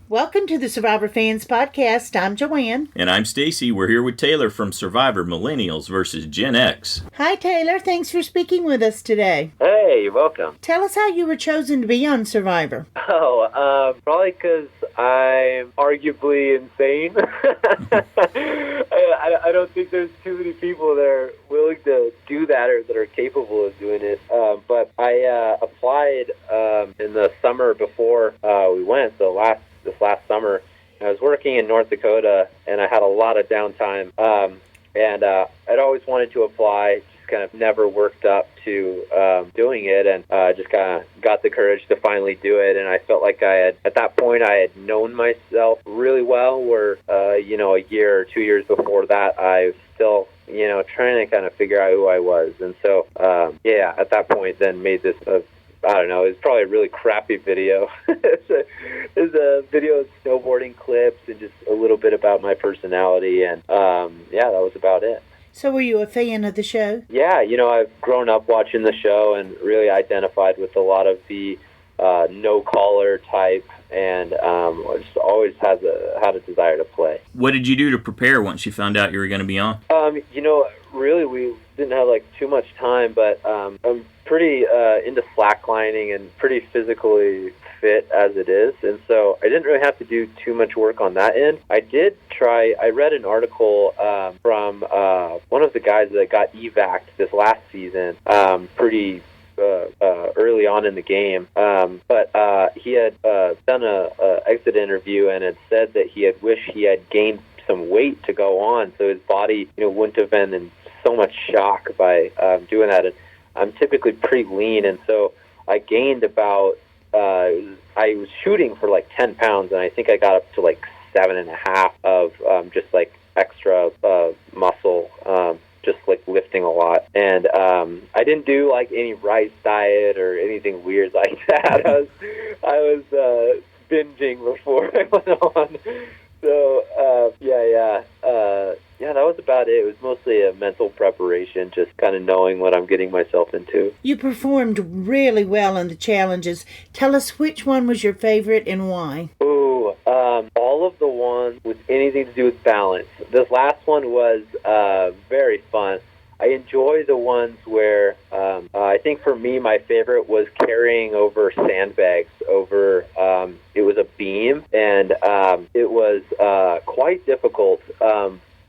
Welcome to the Survivor Fans Podcast. I'm Joanne. And I'm Stacy. We're here with Taylor from Survivor Millennials versus Gen X. Hi, Taylor. Thanks for speaking with us today. Hey, you're welcome. Tell us how you were chosen to be on Survivor. Probably because I'm arguably insane. I don't think there's too many people that are willing to do that or that are capable of doing it. But I applied in the summer before we went, so this last summer. I was working in North Dakota, and I had a lot of downtime, and I'd always wanted to apply, just kind of never worked up to doing it, and just kind of got the courage to finally do it, and I felt like at that point, I had known myself really well, where, a year or 2 years before that, I was still, trying to kind of figure out who I was, and so, at that point, then made this I don't know, it's probably a really crappy video. It's a video of snowboarding clips and just a little bit about my personality, and that was about it. So were you a fan of the show? Yeah, I've grown up watching the show and really identified with a lot of the no-caller type, and just always had a desire to play. What did you do to prepare once you found out you were going to be on? Really, we didn't have too much time, but I'm pretty into slacklining and pretty physically fit as it is, and so I didn't really have to do too much work on that end. I read an article from one of the guys that got evac'd this last season, pretty early on in the game, but he had done a exit interview and had said that he had wished he had gained some weight to go on, so his body wouldn't have been in so much shock by doing that. And I'm typically pretty lean, and so I gained about I was shooting for 10 pounds, and I think I got up to 7.5 of just extra muscle, just lifting a lot. And I didn't do any rice diet or anything weird like that. I was binging before I went on. So that was about it. It was mostly a mental preparation, just kind of knowing what I'm getting myself into. You performed really well in the challenges. Tell us which one was your favorite and why. All of the ones with anything to do with balance. This last one was very fun. I enjoy the ones where I think for me my favorite was carrying over sandbags over. It was a beam, and it was quite difficult.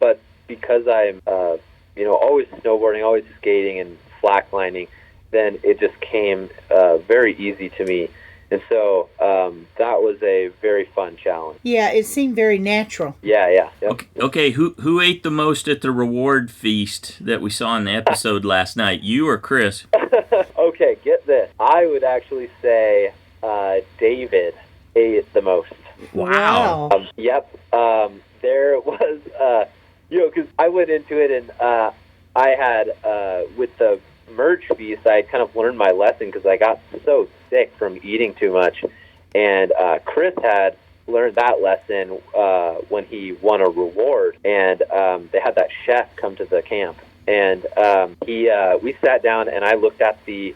But because I'm always snowboarding, always skating, and slacklining, then it just came very easy to me. And so that was a very fun challenge. Yeah, it seemed very natural. Yeah. Yep. Okay, who ate the most at the reward feast that we saw in the episode last night? You or Chris? Okay, get this. I would actually say David ate the most. Wow. Yep. There was, because I went into it and I had, with the merge feast, I kind of learned my lesson because I got so sick from eating too much. And Chris had learned that lesson when he won a reward. And they had that chef come to the camp. And we sat down and I looked at the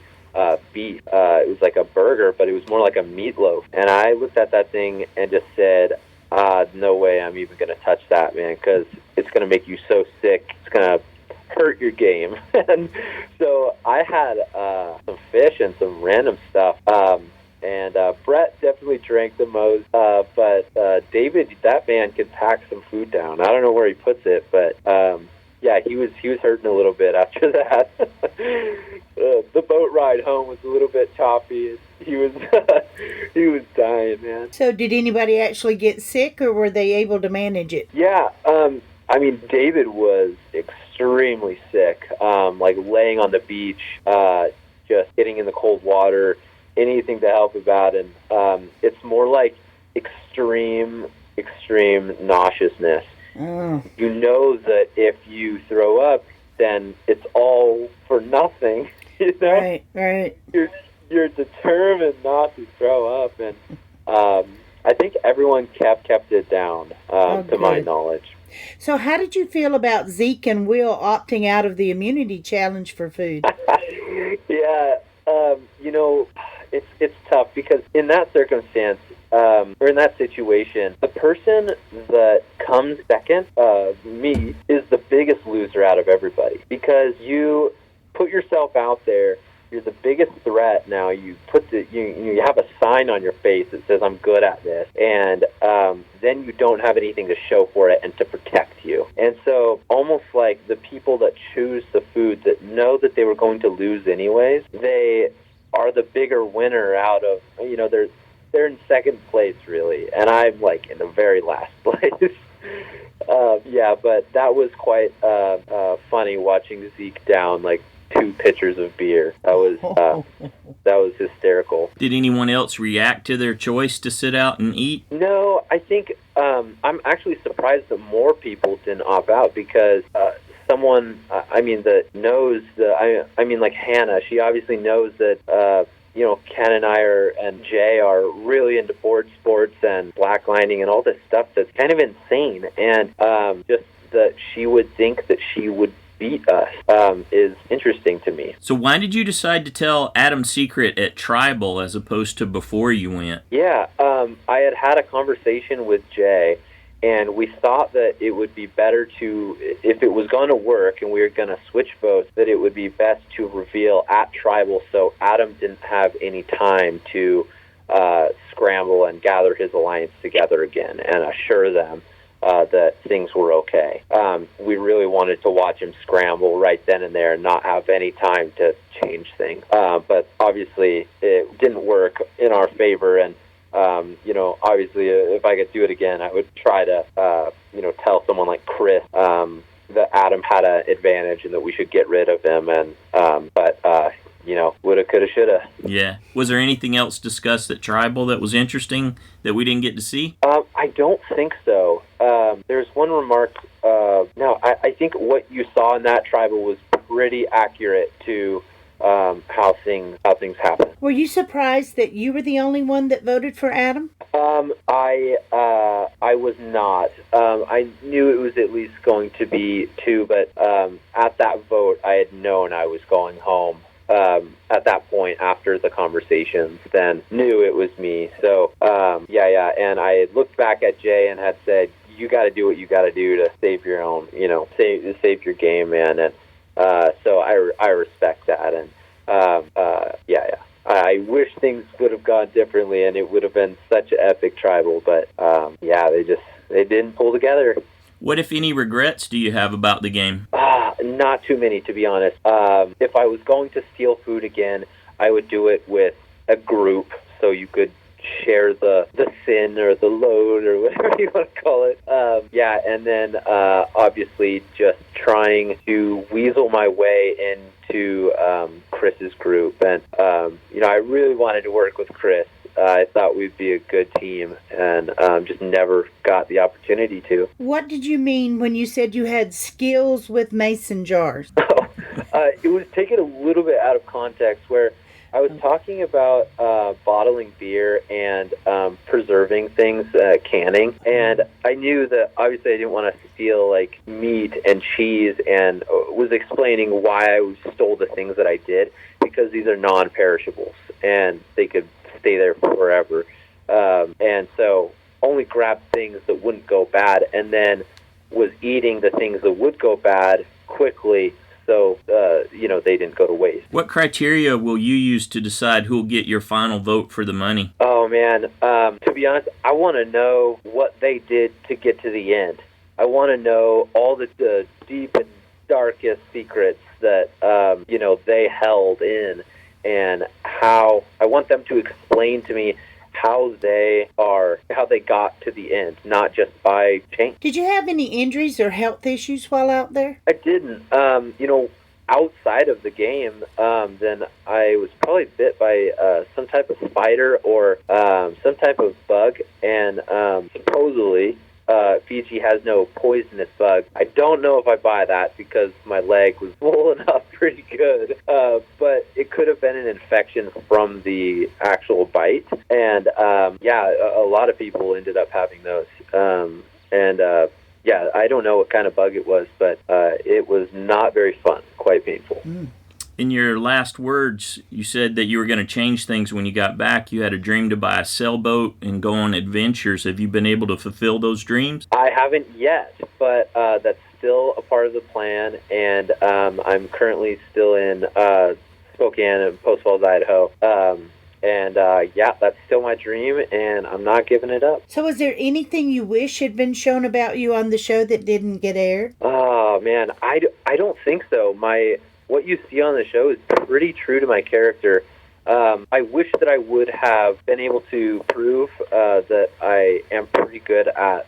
beef. It was like a burger, but it was more like a meatloaf. And I looked at that thing and just said, no way I'm even going to touch that, man, because it's going to make you so sick. It's going to hurt your game. And so I had some fish and some random stuff. And Brett definitely drank the most. But David, that man could pack some food down. I don't know where he puts it, but he was hurting a little bit after that. The boat ride home was a little bit choppy. He was dying, man. So did anybody actually get sick, or were they able to manage it? Yeah, David was extremely sick, laying on the beach, just getting in the cold water, anything to help about. And it's more like extreme nauseousness. You know that if you throw up, then it's all for nothing. Right. You're determined not to throw up, and I think everyone kept it down, to my knowledge. So how did you feel about Zeke and Will opting out of the immunity challenge for food? Yeah, it's tough because in that circumstance, or in that situation, the person that comes second, me, is the biggest loser out of everybody, because you put yourself out there. You're the biggest threat. Now you put you have a sign on your face that says I'm good at this, and then you don't have anything to show for it and to protect you. And so almost like the people that choose the food that know that they were going to lose anyways, they are the bigger winner out of, they're in second place really, and I'm like in the very last place. But that was quite funny watching Zeke down like 2 pitchers of beer. That was hysterical. Did anyone else react to their choice to sit out and eat? No, I think I'm actually surprised that more people didn't opt out, because someone, that knows like Hannah, she obviously knows that Ken and I and Jay are really into board sports and blacklining and all this stuff that's kind of insane, and just that she would think that she would beat us is interesting to me. So why did you decide to tell Adam's secret at Tribal as opposed to before you went? Yeah, I had a conversation with Jay, and we thought that it would be better to, if it was going to work and we were going to switch votes, that it would be best to reveal at Tribal so Adam didn't have any time to scramble and gather his alliance together again and assure them that things were okay. We really wanted to watch him scramble right then and there and not have any time to change things. But obviously it didn't work in our favor, and obviously if I could do it again, I would try to tell someone like Chris that Adam had an advantage and that we should get rid of him, and but woulda, coulda, shoulda. Yeah. Was there anything else discussed at Tribal that was interesting that we didn't get to see? I don't think so. There's one remark. I think what you saw in that Tribal was pretty accurate to how things happen. Were you surprised that you were the only one that voted for Adam? I was not. I knew it was at least going to be 2, but at that vote, I had known I was going home. At that point, after the conversations, then knew it was me. So, and I had looked back at Jay and had said, you got to do what you got to do to save your own, save your game, man. And so I respect that. And I wish things would have gone differently, and it would have been such an epic Tribal. But they didn't pull together. What, if any, regrets do you have about the game? Not too many, to be honest. If I was going to steal food again, I would do it with a group, so you could share the sin or the load or whatever you want to call it. And then obviously just trying to weasel my way into Chris's group. And, I really wanted to work with Chris. I thought we'd be a good team, and just never got the opportunity to. What did you mean when you said you had skills with mason jars? It was taken a little bit out of context, where I was talking about bottling beer and preserving things, canning, and I knew that obviously I didn't want to steal like meat and cheese, and was explaining why I stole the things that I did, because these are non-perishables and they could stay there forever, and so only grabbed things that wouldn't go bad, and then was eating the things that would go bad quickly, so they didn't go to waste. What criteria will you use to decide who'll get your final vote for the money? Oh man, to be honest, I want to know what they did to get to the end. I want to know all the deep and darkest secrets that they held in, and how I want them to explain to me how they got to the end, not just by chance. Did you have any injuries or health issues while out there? I didn't. Outside of the game, then I was probably bit by some type of spider or some type of bug, and supposedly Fiji has no poisonous bug. I don't know if I buy that, because my leg was swollen up pretty good, but it could have been an infection from the actual bite, and a lot of people ended up having those, I don't know what kind of bug it was, but it was not very fun, quite painful. In your last words, you said that you were going to change things when you got back. You had a dream to buy a sailboat and go on adventures. Have you been able to fulfill those dreams? I haven't yet, but that's still a part of the plan, and I'm currently still in Spokane and Post Falls, Idaho. That's still my dream, and I'm not giving it up. So is there anything you wish had been shown about you on the show that didn't get aired? Oh, man, I don't think so. What you see on the show is pretty true to my character. I wish that I would have been able to prove that I am pretty good at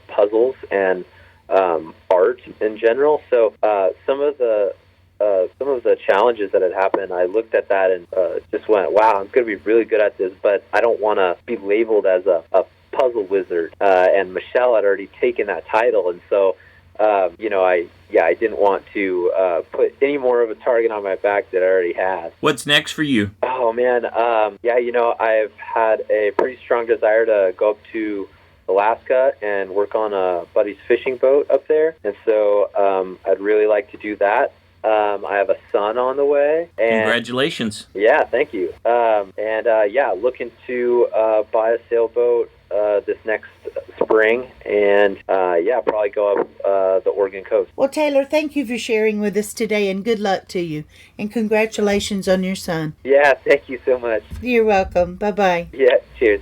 puzzles and art in general. So some of the challenges that had happened, I looked at that and just went, wow, I'm going to be really good at this, but I don't want to be labeled as a puzzle wizard. And Michelle had already taken that title, and so I didn't want to put any more of a target on my back that I already had. What's next for you? Oh, man. I've had a pretty strong desire to go up to Alaska and work on a buddy's fishing boat up there. And so I'd really like to do that. I have a son on the way. And congratulations. Yeah, thank you. Looking to buy a sailboat this next spring, and probably go up the Oregon coast. Well, Taylor, thank you for sharing with us today, and good luck to you. And congratulations on your son. Yeah, thank you so much. You're welcome. Bye-bye. Yeah, cheers.